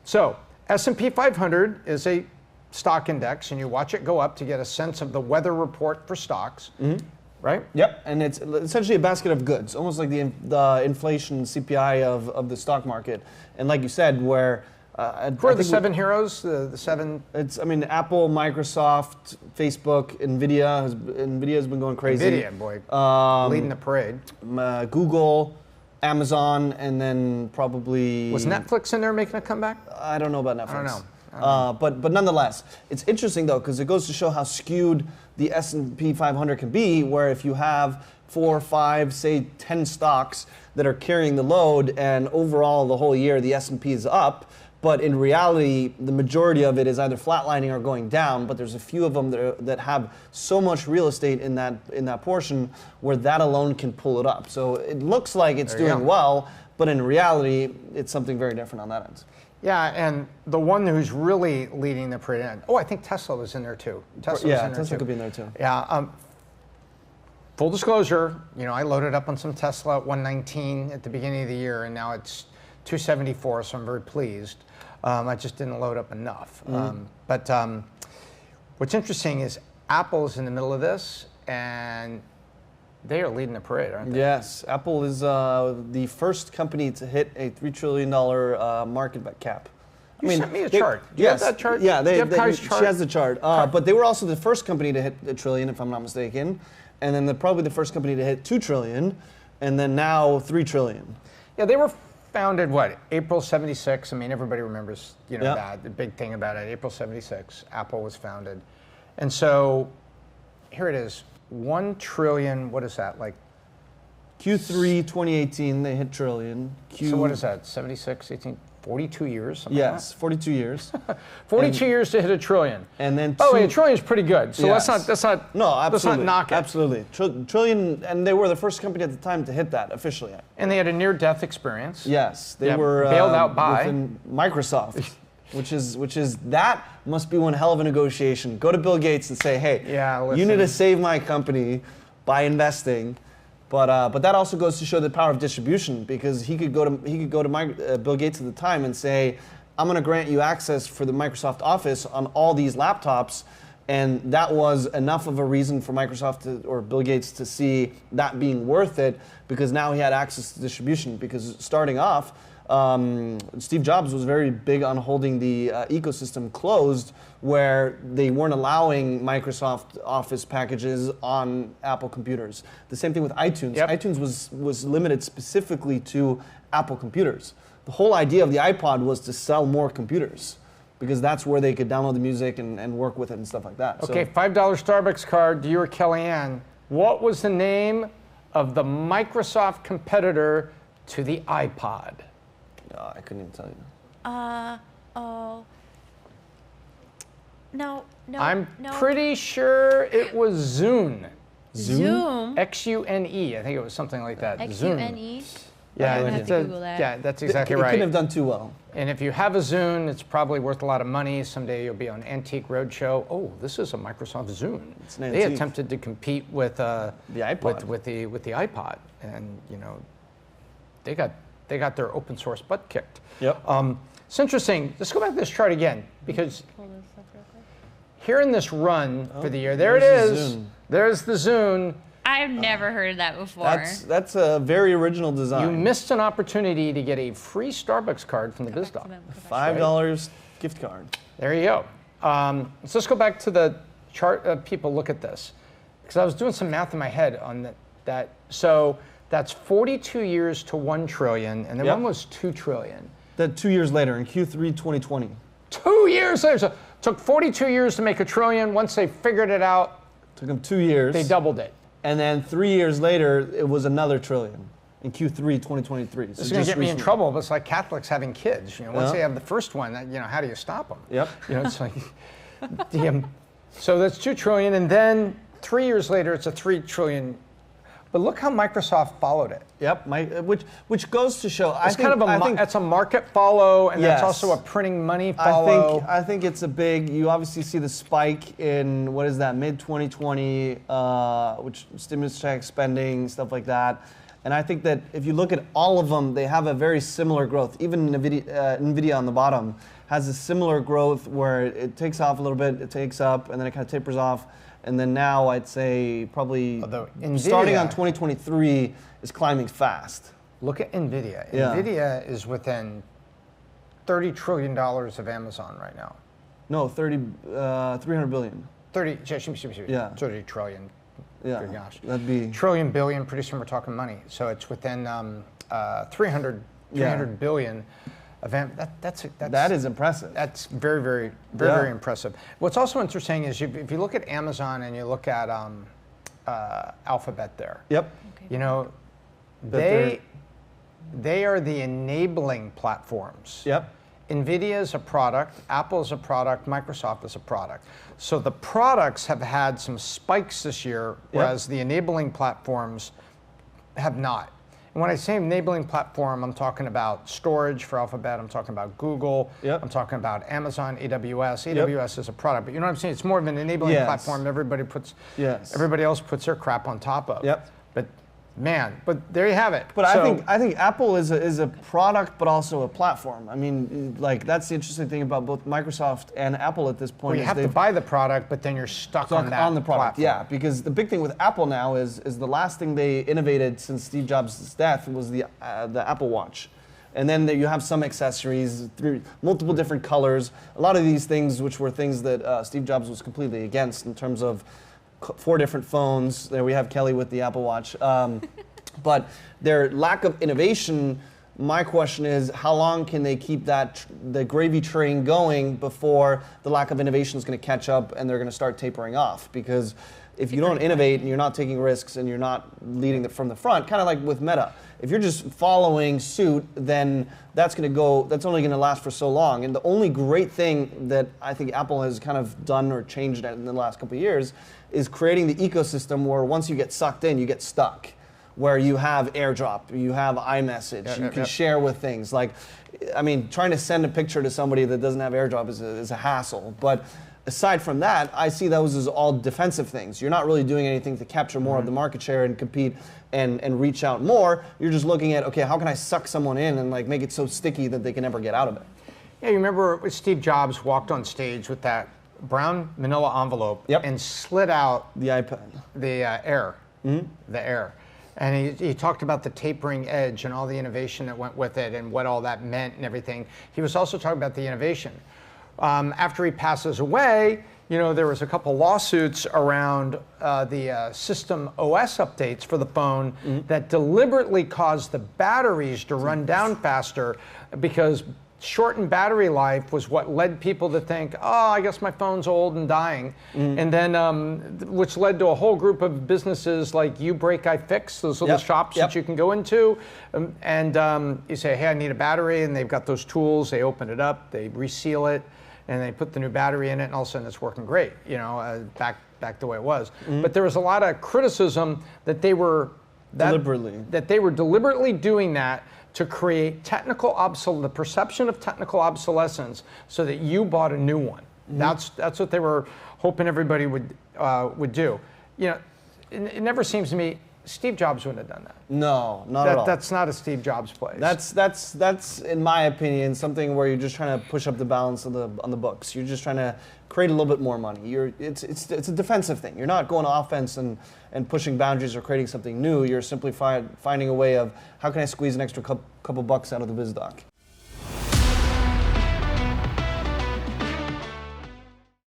So S&P 500 is a stock index, and you watch it go up to get a sense of the weather report for stocks, right? Yep, and it's essentially a basket of goods, almost like the inflation CPI of the stock market. And like you said, where who are the seven heroes? The seven. It's Apple, Microsoft, Facebook, Nvidia has been going crazy. Nvidia, boy, leading the parade. Google, Amazon, and then probably was Netflix in there making a comeback? I don't know about Netflix. I don't know. But nonetheless, it's interesting though because it goes to show how skewed the S&P 500 can be. Where if you have 4, 5, say 10 stocks that are carrying the load, and overall the whole year the S&P is up, but in reality the majority of it is either flatlining or going down. But there's a few of them that have so much real estate in that portion where that alone can pull it up. So it looks like it's doing well, but in reality it's something very different on that end. Yeah, and the one who's really leading the parade. I think Tesla was in there too. Tesla could be in there too. Yeah. Full disclosure, I loaded up on some Tesla at 119 at the beginning of the year, and now it's 274. So I'm very pleased. I just didn't load up enough. But what's interesting is Apple's in the middle of this, and they are leading the parade, aren't they? Yes, Apple is the first company to hit a $3 trillion market cap. You sent me a chart. Do you have that chart? Yeah, chart? She has the chart. But they were also the first company to hit a trillion, if I'm not mistaken, and then probably the first company to hit 2 trillion, and then now 3 trillion. Yeah, they were founded April '76. I mean, everybody remembers that the big thing about it. April '76, Apple was founded, and so here it is. 1 trillion, what is that, like? Q3 2018, they hit trillion. So what is that, 76, 18, 42 years? Yes, like 42 years. 42 years to hit a trillion. And then a trillion is pretty good, so let's not knock it. Absolutely. Trillion, and they were the first company at the time to hit that officially. And they had a near-death experience. Yes, they were bailed out by Microsoft. Which is that must be one hell of a negotiation. Go to Bill Gates and say, hey, you need to save my company by investing, but that also goes to show the power of distribution, because he could go to Bill Gates at the time and say, I'm going to grant you access for the Microsoft Office on all these laptops, and that was enough of a reason for Microsoft or Bill Gates to see that being worth it, because now he had access to distribution. Because starting off, Steve Jobs was very big on holding the ecosystem closed, where they weren't allowing Microsoft Office packages on Apple computers. The same thing with iTunes. iTunes was limited specifically to Apple computers. The whole idea of the iPod was to sell more computers, because that's where they could download the music and work with it and stuff like that. Okay, $5 Starbucks card to you or Kellyanne. What was the name of the Microsoft competitor to the iPod? I couldn't even tell you. No. I'm pretty sure it was Zune. Zoom? X-U-N-E. I think it was something like that. X-U-N-E? Yeah, that's exactly right. It couldn't have done too well. And if you have a Zune, it's probably worth a lot of money. Someday you'll be on Antique Roadshow. Oh, this is a Microsoft Zune. They attempted to compete with the iPod. With the iPod, and they got their open source butt kicked. Yep. It's interesting. Let's go back to this chart again, because here in this run for the year, there it is. There's the Zune. I've never heard of that before. That's a very original design. You missed an opportunity to get a free Starbucks card from the Biz Doc. $5 gift card. There you go. So let's go back to the chart. People, look at this, because I was doing some math in my head on that. So that's 42 years to 1 trillion, and then one was 2 trillion. That 2 years later, in Q3 2020. 2 years later. So it took 42 years to make a trillion. Once they figured it out, took them 2 years. They doubled it. And then 3 years later, it was another trillion in Q3 2023. This is going to get me in trouble, but it's like Catholics having kids. Once they have the first one, how do you stop them? Yep. It's like, so that's 2 trillion, and then 3 years later, it's a 3 trillion. But look how Microsoft followed it. Yep, which goes to show. It's it's a market follow, and that's also a printing money follow. I think it's a big. You obviously see the spike in mid 2020, which stimulus check spending, stuff like that. And I think that if you look at all of them, they have a very similar growth. Even Nvidia on the bottom has a similar growth where it takes off a little bit, it takes up, and then it kind of tapers off. And then now I'd say probably starting on 2023 is climbing fast. Look at NVIDIA. Yeah. NVIDIA is within $30 trillion of Amazon right now. No, 300 billion. 30 trillion. Yeah, Good gosh. that'd be trillion, billion, pretty soon we're talking money. So it's within 300 billion of that is impressive. That's very impressive. What's also interesting is if you look at Amazon and you look at Alphabet there. Yep. Okay. You know, they are the enabling platforms. Yep. NVIDIA is a product, Apple is a product, Microsoft is a product. So the products have had some spikes this year, whereas the enabling platforms have not. And when I say enabling platform, I'm talking about storage for Alphabet, I'm talking about Google, I'm talking about Amazon, AWS. AWS is a product, but you know what I'm saying? It's more of an enabling platform everybody else puts their crap on top of. But man, but there you have it. But I think Apple is a product, but also a platform. I mean, like that's the interesting thing about both Microsoft and Apple at this point. Well, you have to buy the product, but then you're stuck on the product. Platform. Yeah, because the big thing with Apple now is the last thing they innovated since Steve Jobs' death was the Apple Watch. And then you have some accessories, multiple different colors. A lot of these things, which were things that Steve Jobs was completely against in terms of 4 different phones. There we have Kelly with the Apple Watch. But their lack of innovation, my question is, how long can they keep the gravy train going before the lack of innovation is going to catch up and they're going to start tapering off? Because if you don't innovate and you're not taking risks and you're not leading from the front, kind of like with Meta, if you're just following suit, then that's only going to last for so long. And the only great thing that I think Apple has kind of done or changed in the last couple of years is creating the ecosystem where once you get sucked in, you get stuck. Where you have AirDrop, you have iMessage, you can share with things. Like, I mean, trying to send a picture to somebody that doesn't have AirDrop is a hassle. But aside from that, I see those as all defensive things. You're not really doing anything to capture more of the market share and compete and reach out more. You're just looking at, okay, how can I suck someone in and like make it so sticky that they can never get out of it? Yeah, you remember Steve Jobs walked on stage with that brown manila envelope and slid out the iPad, the Air, the Air. And he talked about the tapering edge and all the innovation that went with it and what all that meant and everything. He was also talking about the innovation. After he passes away, you know, there was a couple lawsuits around the system OS updates for the phone that deliberately caused the batteries to run down faster because shortened battery life was what led people to think, oh, I guess my phone's old and dying. And then, which led to a whole group of businesses like You Break, I Fix, those little shops that you can go into. And you say, hey, I need a battery. And they've got those tools. They open it up, they reseal it, and they put the new battery in it. And all of a sudden it's working great, you know, back the way it was. But there was a lot of criticism that they were deliberately doing that to create the perception of technical obsolescence so that you bought a new one. That's what they were hoping everybody would do. You know, it never seems to me Steve Jobs wouldn't have done that. No, not at all. That's not a Steve Jobs place. That's in my opinion something where you're just trying to push up the balance on the books. You're just trying to create a little bit more money. It's a defensive thing. You're not going offense and pushing boundaries or creating something new. You're simply finding a way of how can I squeeze an extra couple bucks out of the Biz Doc.